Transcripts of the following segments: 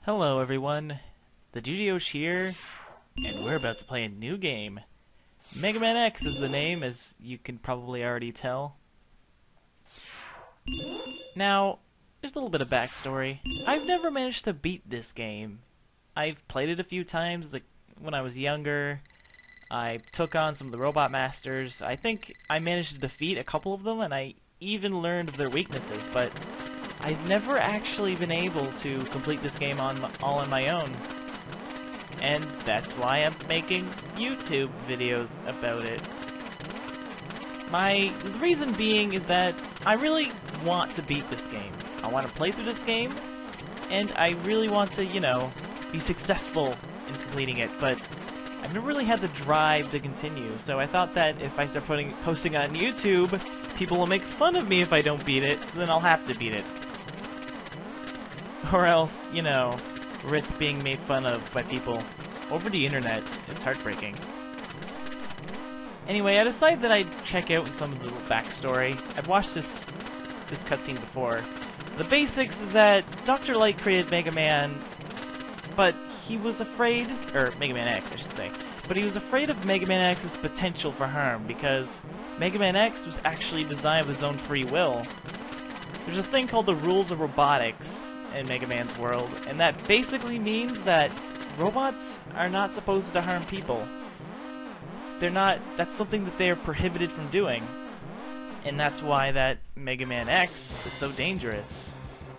Hello everyone, TheDJYosh here, and we're about to play a new game. Megaman X is the name, as you can probably already tell. Now, there's a little bit of backstory. I've never managed to beat this game. I've played it a few times, like when I was younger. I took on some of the Robot Masters. I think I managed to defeat a couple of them, and I even learned their weaknesses, but I've never actually been able to complete this game all on my own. And that's why I'm making YouTube videos about it. The reason being is that I really want to beat this game. I want to play through this game, and I really want to, be successful in completing it, but I've never really had the drive to continue, so I thought that if I start posting on YouTube, people will make fun of me if I don't beat it, so then I'll have to beat it. Or else, risk being made fun of by people over the internet. It's heartbreaking. Anyway, I decided that I'd check out some of the backstory. I've watched this cutscene before. The basics is that Dr. Light created Mega Man, but he was afraid, or Mega Man X, I should say, but he was afraid of Mega Man X's potential for harm, because Mega Man X was actually designed with his own free will. There's this thing called the rules of robotics in Mega Man's world, and that basically means that robots are not supposed to harm people. That's something that they are prohibited from doing. And that's why that Mega Man X is so dangerous.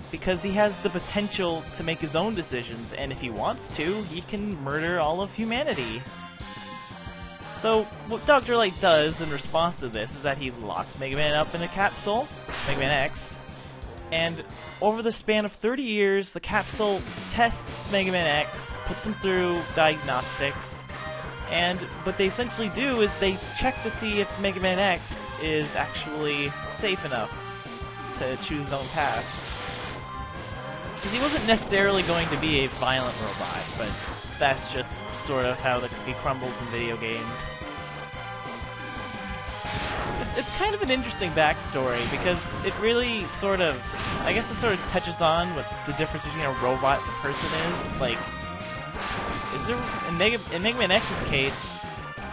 Because he has the potential to make his own decisions, and if he wants to, he can murder all of humanity. So, what Dr. Light does in response to this is that he locks Mega Man up in a capsule, Mega Man X, and over the span of 30 years, the capsule tests Mega Man X, puts him through diagnostics, and what they essentially do is they check to see if Mega Man X is actually safe enough to choose his own path. Because he wasn't necessarily going to be a violent robot, but that's just sort of how the cookie crumbles in video games. It's kind of an interesting backstory, because it really sort of touches on what the difference between a robot and a person is. Like, is there, in Mega Man X's case,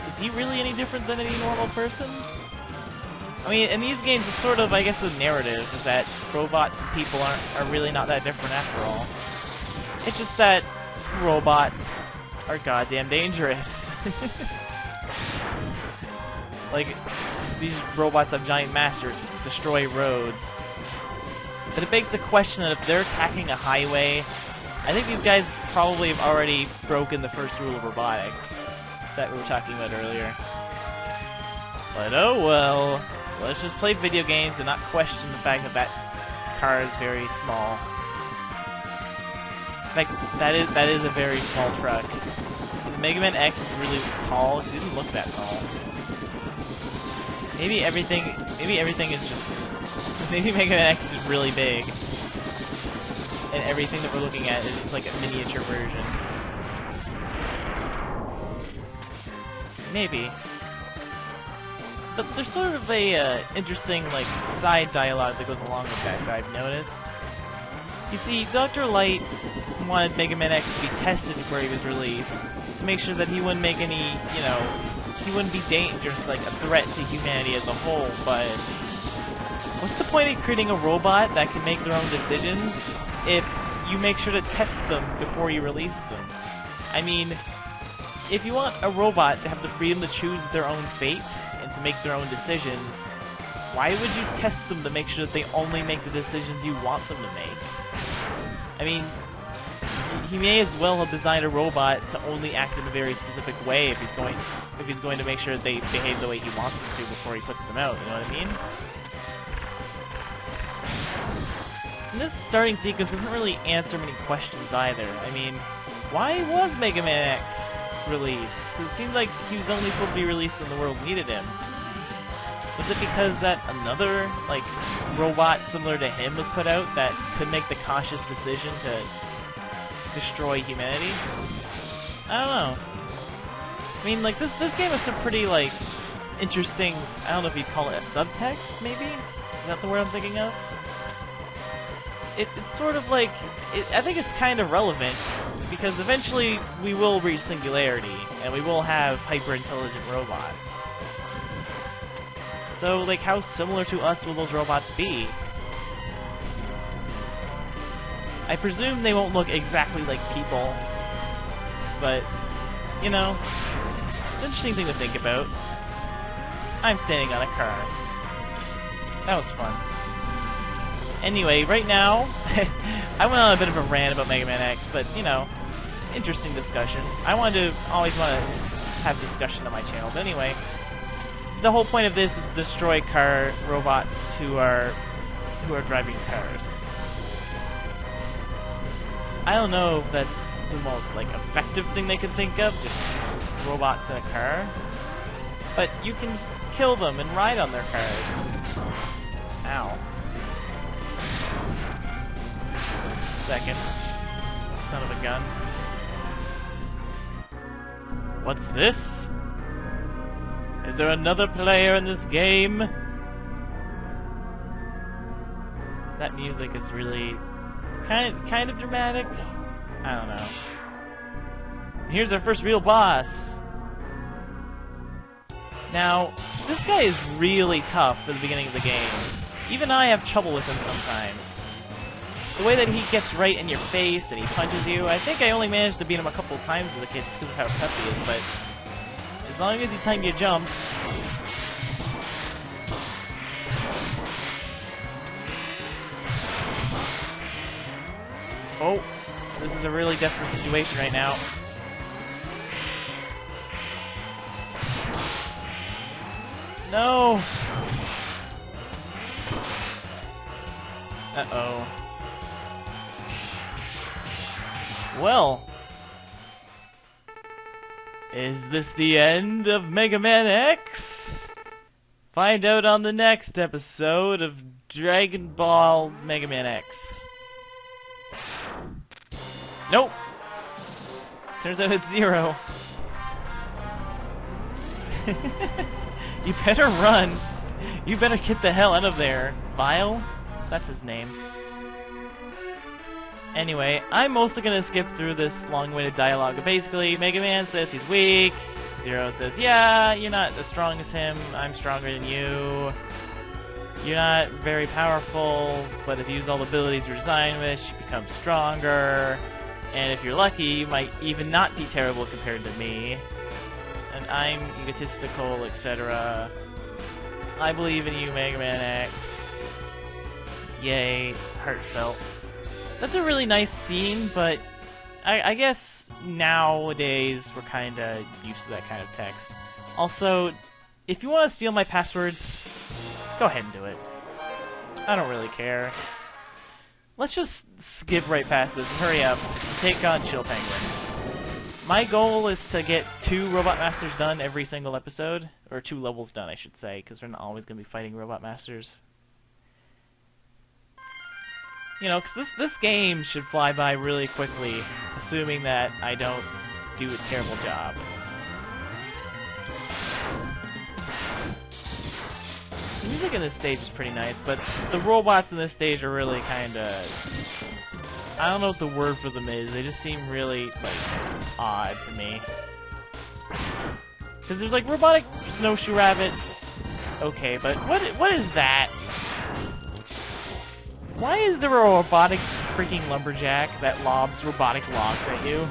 is he really any different than any normal person? I mean, in these games, it's sort of, I guess, the narrative is that robots and people are really not that different after all. It's just that robots are goddamn dangerous. Like, these robots have giant masters which destroy roads. But it begs the question that if they're attacking a highway, I think these guys probably have already broken the first rule of robotics that we were talking about earlier. But oh well, let's just play video games and not question the fact that that car is very small. In fact, that is a very small truck. Mega Man X is really tall. He didn't look that tall. Maybe everything is just... Maybe Mega Man X is just really big. And everything that we're looking at is just like a miniature version. Maybe. But there's sort of a interesting side dialogue that goes along with that I've noticed. You see, Dr. Light wanted Mega Man X to be tested before he was released, to make sure that he wouldn't make any, he wouldn't be dangerous, like a threat to humanity as a whole, but what's the point of creating a robot that can make their own decisions if you make sure to test them before you release them? I mean, if you want a robot to have the freedom to choose their own fate and to make their own decisions, why would you test them to make sure that they only make the decisions you want them to make? I mean, he may as well have designed a robot to only act in a very specific way if he's going to make sure that they behave the way he wants them to before he puts them out, you know what I mean? And this starting sequence doesn't really answer many questions either. I mean, why was Mega Man X released? Because it seemed like he was only supposed to be released when the world needed him. Was it because that another, robot similar to him was put out that could make the conscious decision to destroy humanity? I don't know. I mean, this game has some pretty, interesting, I don't know if you'd call it a subtext, maybe? Is that the word I'm thinking of? it's sort of like, I think it's kind of relevant, because eventually we will reach singularity, and we will have hyper-intelligent robots. So, like, how similar to us will those robots be? I presume they won't look exactly like people, but, you know, it's an interesting thing to think about. I'm standing on a car. That was fun. Anyway, right now, I went on a bit of a rant about Mega Man X, but, you know, interesting discussion. Always want to have discussion on my channel, but anyway, the whole point of this is to destroy car robots who are driving cars. I don't know if that's the most, like, effective thing they could think of, just robots in a car, but you can kill them and ride on their cars. Ow. Second. Son of a gun. What's this? Is there another player in this game? That music is really kind of dramatic. I don't know. Here's our first real boss. Now, this guy is really tough at the beginning of the game. Even I have trouble with him sometimes. The way that he gets right in your face and he punches you, I think I only managed to beat him a couple of times with the kids because of how tough he is, but as long as you time your jumps. Oh, this is a really desperate situation right now. No! Uh-oh. Well, is this the end of Mega Man X? Find out on the next episode of Dragon Ball Mega Man X. Nope! Turns out it's 0. You better run. You better get the hell out of there. Vile? That's his name. Anyway, I'm mostly gonna skip through this long-winded dialogue. But basically, Mega Man says he's weak. Zero says, yeah, you're not as strong as him. I'm stronger than you. You're not very powerful, but if you use all the abilities you're designed with, you become stronger. And if you're lucky, you might even not be terrible compared to me. And I'm egotistical, etc. I believe in you, Mega Man X. Yay, heartfelt. That's a really nice scene, but I guess nowadays we're kinda used to that kind of text. Also, if you want to steal my passwords, go ahead and do it. I don't really care. Let's just skip right past this and hurry up and take on Chill Penguins. My goal is to get 2 Robot Masters done every single episode. Or 2 levels done, I should say, because we're not always going to be fighting Robot Masters. You know, because this game should fly by really quickly, assuming that I don't do a terrible job. The music in this stage is pretty nice, but the robots in this stage are really kinda... I don't know what the word for them is, they just seem really, like, odd to me. Because there's, like, robotic snowshoe rabbits, okay, but what is that? Why is there a robotic freaking lumberjack that lobs robotic logs at you?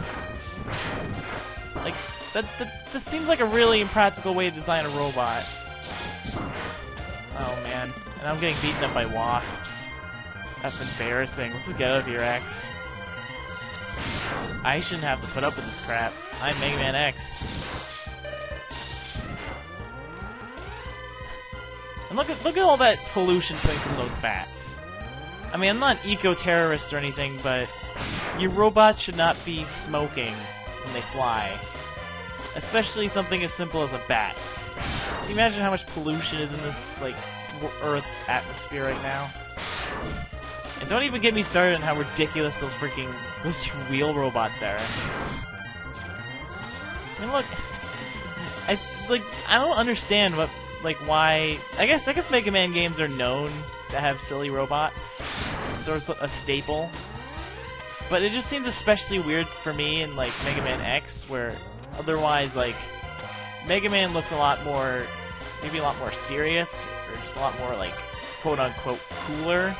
Like, that seems like a really impractical way to design a robot. Oh man, and I'm getting beaten up by wasps. That's embarrassing. Let's just get out of here, X. I shouldn't have to put up with this crap. I'm Mega Man X. And look at all that pollution coming from those bats. I mean, I'm not an eco-terrorist or anything, but your robots should not be smoking when they fly. Especially something as simple as a bat. Can you imagine how much pollution is in this, like, Earth's atmosphere right now? And don't even get me started on how ridiculous those wheel robots are. I mean, look, I don't understand why. I guess Mega Man games are known to have silly robots. sort of a staple. But it just seems especially weird for me in, like, Mega Man X, where otherwise, like, Mega Man looks a lot more, maybe a lot more serious, or just a lot more, like, quote-unquote cooler,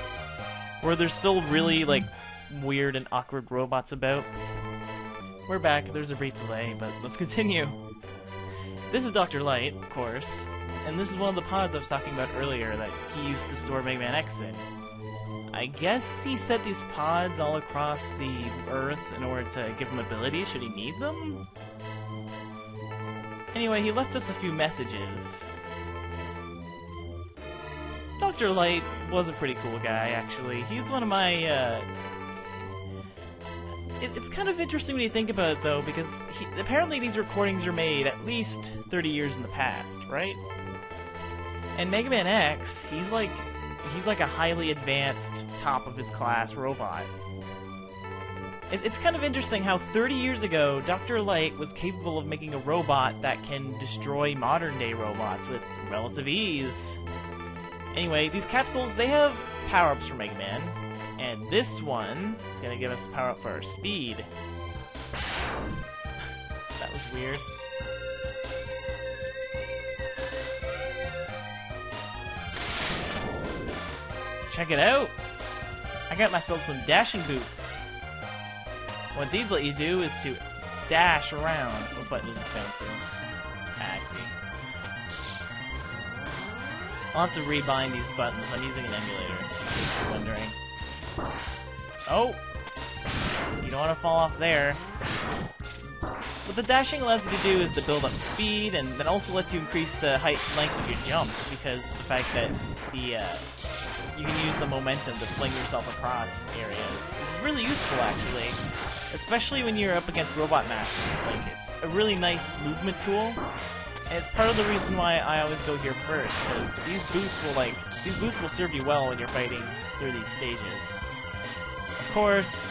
where there's still really, like, weird and awkward robots about. We're back, there's a brief delay, but let's continue. This is Dr. Light, of course, and this is one of the pods I was talking about earlier that he used to store Mega Man X in. I guess he set these pods all across the Earth in order to give him abilities should he need them? Anyway, he left us a few messages. Dr. Light was a pretty cool guy, actually. He's one of my, It's kind of interesting when you think about it, though, because apparently these recordings are made at least 30 years in the past, right? And Mega Man X, he's like a highly advanced, top-of-his-class robot. It's kind of interesting how 30 years ago, Dr. Light was capable of making a robot that can destroy modern-day robots with relative ease. Anyway, these capsules, they have power-ups for Mega Man, and this one is going to give us a power-up for our speed. That was weird. Check it out! I got myself some dashing boots. What these let you do is to dash around. What button does it sound to? Ah, I see. I'll have to rebind these buttons. I'm using an emulator, if you're wondering. Oh! You don't want to fall off there. What the dashing allows you to do is to build up speed, and that also lets you increase the height and length of your jumps, because the fact that you can use the momentum to fling yourself across areas. It's really useful, actually. Especially when you're up against Robot Masters. Like, it's a really nice movement tool. And it's part of the reason why I always go here first, because these boots will serve you well when you're fighting through these stages. Of course,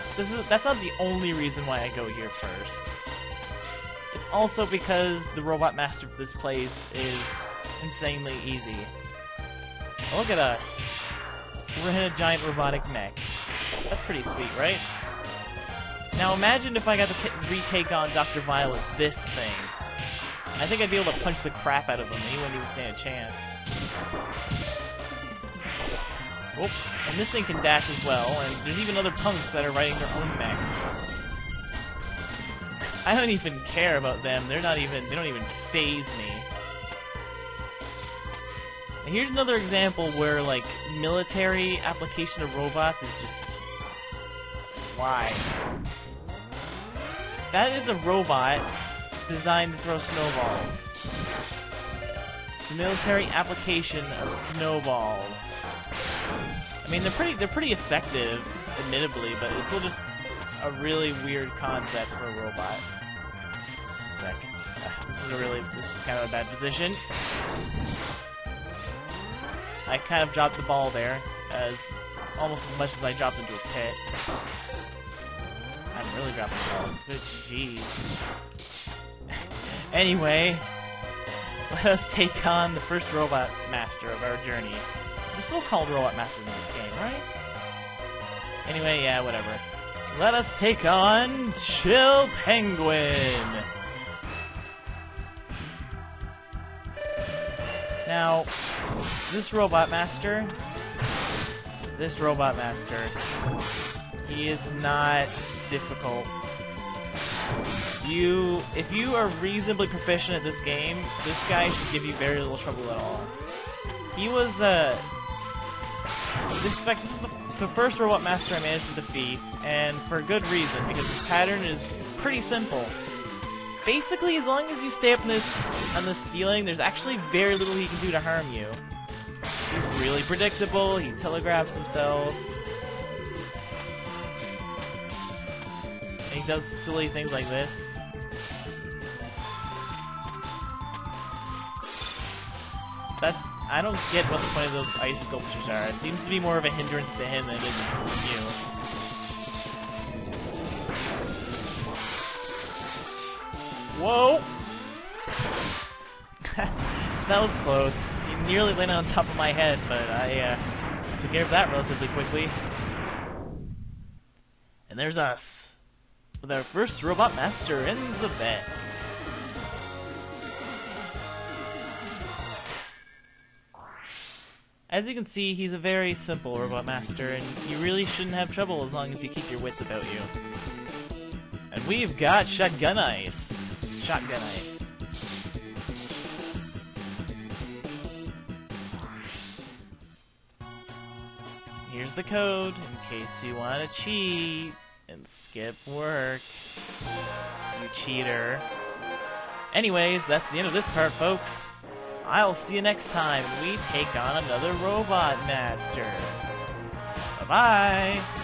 that's not the only reason why I go here first. It's also because the Robot Master for this place is insanely easy. Look at us. We're in a giant robotic mech. That's pretty sweet, right? Now imagine if I got to retake on Dr. Vile with this thing. I think I'd be able to punch the crap out of him, and he wouldn't even stand a chance. Oh, and this thing can dash as well, and there's even other punks that are riding their own mechs. I don't even care about them. They don't even faze me. And here's another example where, like, military application of robots is just... why? That is a robot designed to throw snowballs. Military application of snowballs. I mean, they're pretty effective, admittedly, but it's still just a really weird concept for a robot. This is kind of a bad position. I kind of dropped the ball there, almost as much as I dropped into a pit. I'm really dropping the ball. Good jeez. Anyway, let us take on the first Robot Master of our journey. They're still called Robot Masters in this game, right? Anyway, yeah, whatever. Let us take on Chill Penguin! Now, this Robot Master, he is not difficult. If you are reasonably proficient at this game, this guy should give you very little trouble at all. He was, this is the first Robot Master I managed to defeat, and for good reason, because his pattern is pretty simple. Basically, as long as you stay up on this ceiling, there's actually very little he can do to harm you. He's really predictable, he telegraphs himself. And he does silly things like this. I don't get what the point of those ice sculptures are. It seems to be more of a hindrance to him than it is to you. Whoa! That was close. He nearly landed on top of my head, but I took care of that relatively quickly. And there's us, with our first Robot Master in the bed. As you can see, he's a very simple Robot Master, and you really shouldn't have trouble as long as you keep your wits about you. And we've got Shotgun Ice. Shotgun Ice. Here's the code, in case you want to cheat and skip work. You cheater. Anyways, that's the end of this part, folks. I'll see you next time when we take on another Robot Master. Bye-bye!